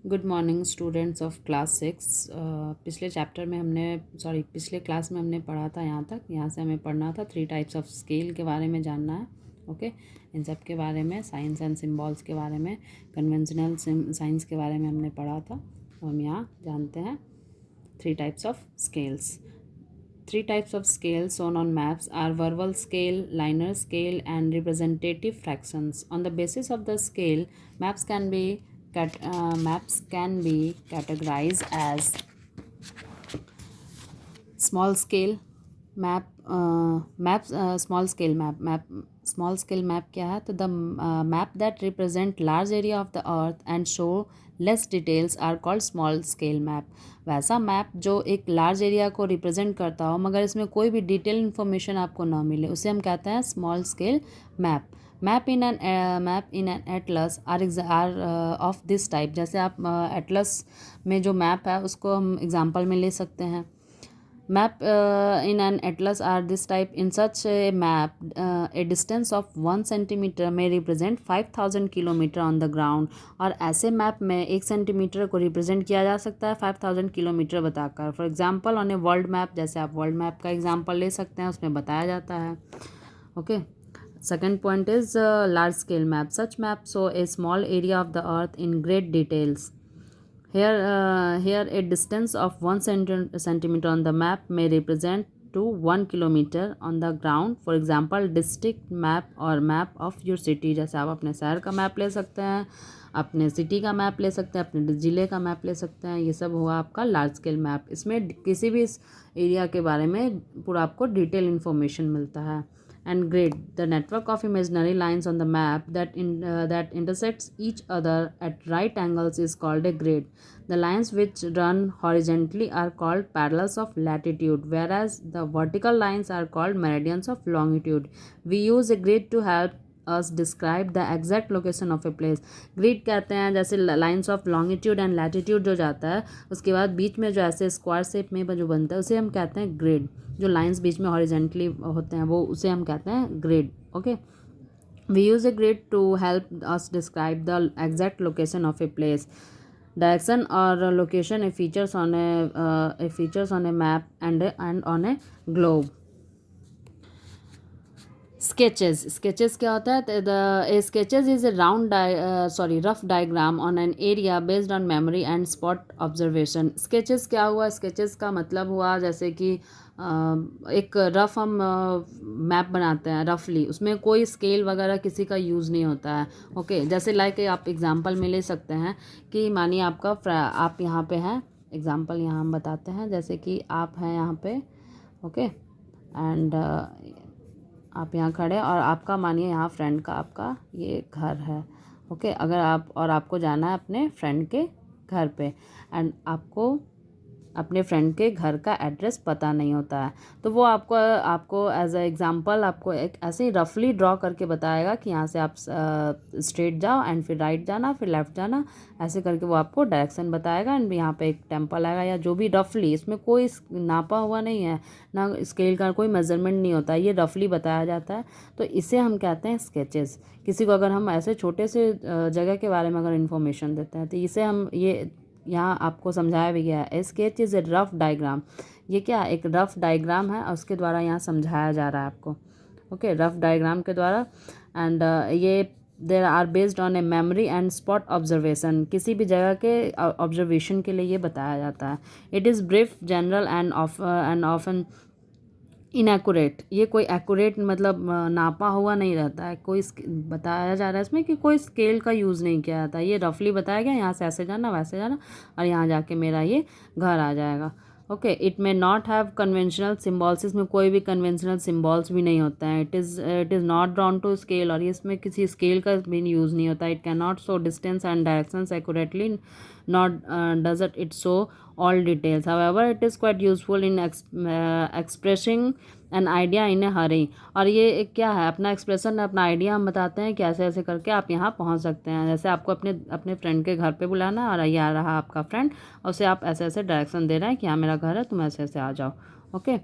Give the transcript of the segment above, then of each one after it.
Good morning students of class 6। पिछले chapter में पिछले क्लास में हमने पढ़ा था यहाँ से हमें पढ़ना था 3 टाइप्स ऑफ स्केल के बारे में जानना है। ओके, इन सब के बारे में, साइंस एंड सिम्बॉल्स के बारे में, कन्वेंशनल साइंस के बारे में हमने पढ़ा था। तो हम यहाँ जानते हैं 3 types of scales. 3 types of scales shown on maps are verbal scale, linear scale, and representative fractions. On the basis of the scale, maps can be categorized as small scale map, small scale map क्या है? तो the map that represent large area of the earth and show less details are called small scale map. वैसा map जो एक large area को represent करता हो मगर इसमें कोई भी डिटेल इन्फॉर्मेशन आपको ना मिले, उसे हम कहते हैं small scale map. Map in an atlas are of this type. जैसे आप एटलस में जो मैप है उसको हम एग्जांपल में ले सकते हैं। Map in an atlas are this type. In such a map, a distance of 1 centimeter may represent 5000 kilometre on the ground. और ऐसे मैप में 1 सेंटीमीटर को रिप्रेजेंट किया जा सकता है 5000 किलोमीटर बताकर। For example on a world map, जैसे आप वर्ल्ड मैप का एग्जाम्पल ले सकते हैं, उसमें बताया जाता है। Okay, second point is large scale map. Such maps show a small area of the earth in great details. Here a distance of 1 centimeter on the map may represent to 1 kilometer on the ground. For example, district map और map of your city। जैसे आप अपने शहर का map ले सकते हैं, अपने सिटी का मैप ले सकते हैं, अपने ज़िले का मैप ले सकते हैं। ये सब हुआ आपका लार्ज स्केल मैप। इसमें किसी भी एरिया के बारे में पूरा आपको डिटेल इन्फॉर्मेशन मिलता है। And grid, the network of imaginary lines on the map that intersects each other at right angles is called a grid. The lines which run horizontally are called parallels of latitude, whereas the vertical lines are called meridians of longitude. We use a grid to help us describe the exact location of a place. Grid कहते हैं जैसे lines of longitude and latitude जो जाता है, उसके बाद बीच में जो ऐसे स्क्वायर शेप में जो बनता है उसे हम कहते हैं ग्रिड। जो लाइंस बीच में हॉरिजेंटली होते हैं वो उसे हम कहते हैं grid. Okay, we use a grid to help us describe the exact location of a place. Direction और location a features on a map and on a globe. Sketches क्या होता है? The sketches is a rough diagram on an area based on memory and spot observation. Sketches क्या हुआ? Sketches का मतलब हुआ जैसे कि एक रफ हम मैप बनाते हैं रफली, उसमें कोई स्केल वगैरह किसी का यूज़ नहीं होता है। ओके, जैसे लाइक आप एग्जांपल में ले सकते हैं कि मानिए आप यहाँ पे हैं। एग्जांपल यहाँ हम बताते हैं, जैसे कि आप हैं यहाँ पे। ओके, एंड आप यहाँ खड़े और आपका मानिए यहाँ फ्रेंड का आपका ये घर है। ओके, अगर आपको जाना है अपने फ्रेंड के घर पे एंड आपको अपने फ्रेंड के घर का एड्रेस पता नहीं होता है, तो वो आपको एज अ एग्जांपल आपको एक ऐसे ही रफली ड्रॉ करके बताएगा कि यहाँ से आप स्ट्रेट जाओ एंड फिर राइट जाना, फिर लेफ़्ट जाना, ऐसे करके वो आपको डायरेक्शन बताएगा। एंड यहाँ पे एक टेंपल आएगा या जो भी रफली, इसमें कोई नापा हुआ नहीं है ना, स्केल का कोई मेजरमेंट नहीं होता है, ये रफली बताया जाता है। तो इसे हम कहते हैं स्केचेस। किसी को अगर हम ऐसे छोटे से जगह के बारे में अगर इन्फॉर्मेशन देते हैं तो इसे हम ये यहाँ आपको समझाया भी गया है। Sketch is a rough diagram. ये क्या है? एक रफ डायग्राम है और उसके द्वारा यहाँ समझाया जा रहा है आपको। ओके, रफ डायग्राम के द्वारा। एंड ये there are based on a memory and spot observation. किसी भी जगह के ऑब्जर्वेशन के लिए ये बताया जाता है। It is brief, general and often inaccurate. ये कोई एक्यूरेट मतलब नापा हुआ नहीं रहता है, कोई बताया जा रहा है इसमें कि कोई स्केल का यूज़ नहीं किया जाता। ये रफली बताया गया, यहाँ से ऐसे जाना वैसे जाना और यहाँ जाके मेरा ये घर आ जाएगा। Okay, it may not have conventional symbols. इसमें कोई भी कन्वेंशनल सिम्बॉल्स भी नहीं होता है। It is not drawn to scale, और इसमें किसी स्केल का भी यूज़ नहीं होता। It can not show distance and directions accurately, not does it show all details. However, it is quite useful in expressing an idea in a hurry. और ये क्या है? अपना एक्सप्रेशन, अपना आइडिया हम बताते हैं कि ऐसे ऐसे करके आप यहाँ पहुँच सकते हैं। जैसे आपको अपने फ्रेंड के घर पे बुलाना और ये आ रहा आपका फ्रेंड और उसे आप ऐसे ऐसे डायरेक्शन दे रहे हैं कि यहाँ मेरा घर है, तुम ऐसे ऐसे आ जाओ। Okay,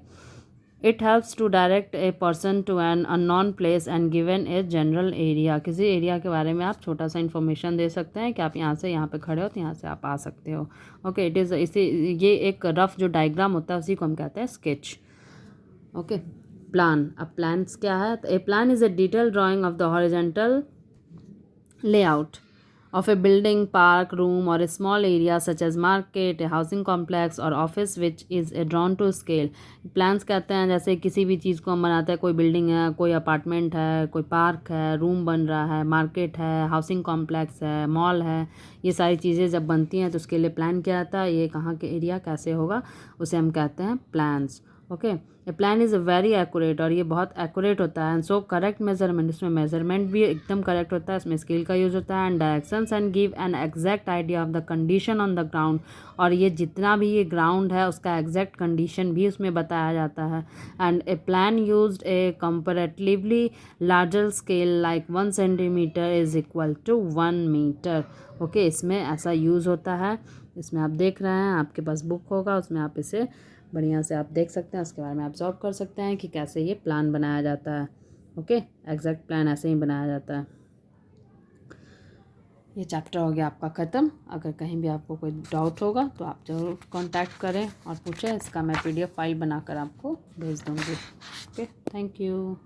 it helps to direct a person to an unknown place and given a general area. किसी एरिया के बारे में आप छोटा सा इन्फॉर्मेशन दे सकते हैं कि आप यहाँ से यहाँ पे खड़े हो तो यहाँ से आप आ सकते हो। ओके, इट इज़ इसी ये एक रफ जो डायग्राम होता है उसी को हम कहते हैं स्केच। Okay, plan. अब प्लान्स क्या है? A plan is a detail drawing of the horizontal layout of a building, park, room or a small area such as market, a housing complex or office which is drawn to scale। Plans कहते हैं जैसे किसी भी चीज़ को हम बनाते हैं, कोई बिल्डिंग है, कोई अपार्टमेंट है, कोई पार्क है, रूम बन रहा है, मार्केट है, हाउसिंग कॉम्प्लेक्स है, मॉल है, ये सारी चीज़ें जब बनती हैं तो उसके लिए प्लान क्या आता है, ये कहाँ के एरिया कैसे होगा उसे हम कहते हैं plans. Okay, A plan is very accurate, और ये बहुत एक्यूरेट होता है। एंड सो करेक्ट मेजरमेंट, इसमें मेजरमेंट भी एकदम करेक्ट होता है, इसमें स्केल का यूज़ होता है। And directions and give an exact idea of the condition on the ground, और ये जितना भी ये ग्राउंड है उसका एग्जैक्ट कंडीशन भी उसमें बताया जाता है। And a plan used a comparatively larger scale like 1 centimetre is equal to 1 metre. Okay, इसमें ऐसा यूज़ होता है। इसमें आप देख रहे हैं, आपके पास बुक होगा, उसमें आप इसे बढ़िया से आप देख सकते हैं, उसके बारे में ऑब्जर्व कर सकते हैं कि कैसे ये प्लान बनाया जाता है। ओके, एग्जैक्ट प्लान ऐसे ही बनाया जाता है। ये चैप्टर हो गया आपका ख़त्म। अगर कहीं भी आपको कोई डाउट होगा तो आप ज़रूर कांटेक्ट करें और पूछें। इसका मैं PDF फाइल बनाकर आपको भेज दूँगी। Okay, thank you.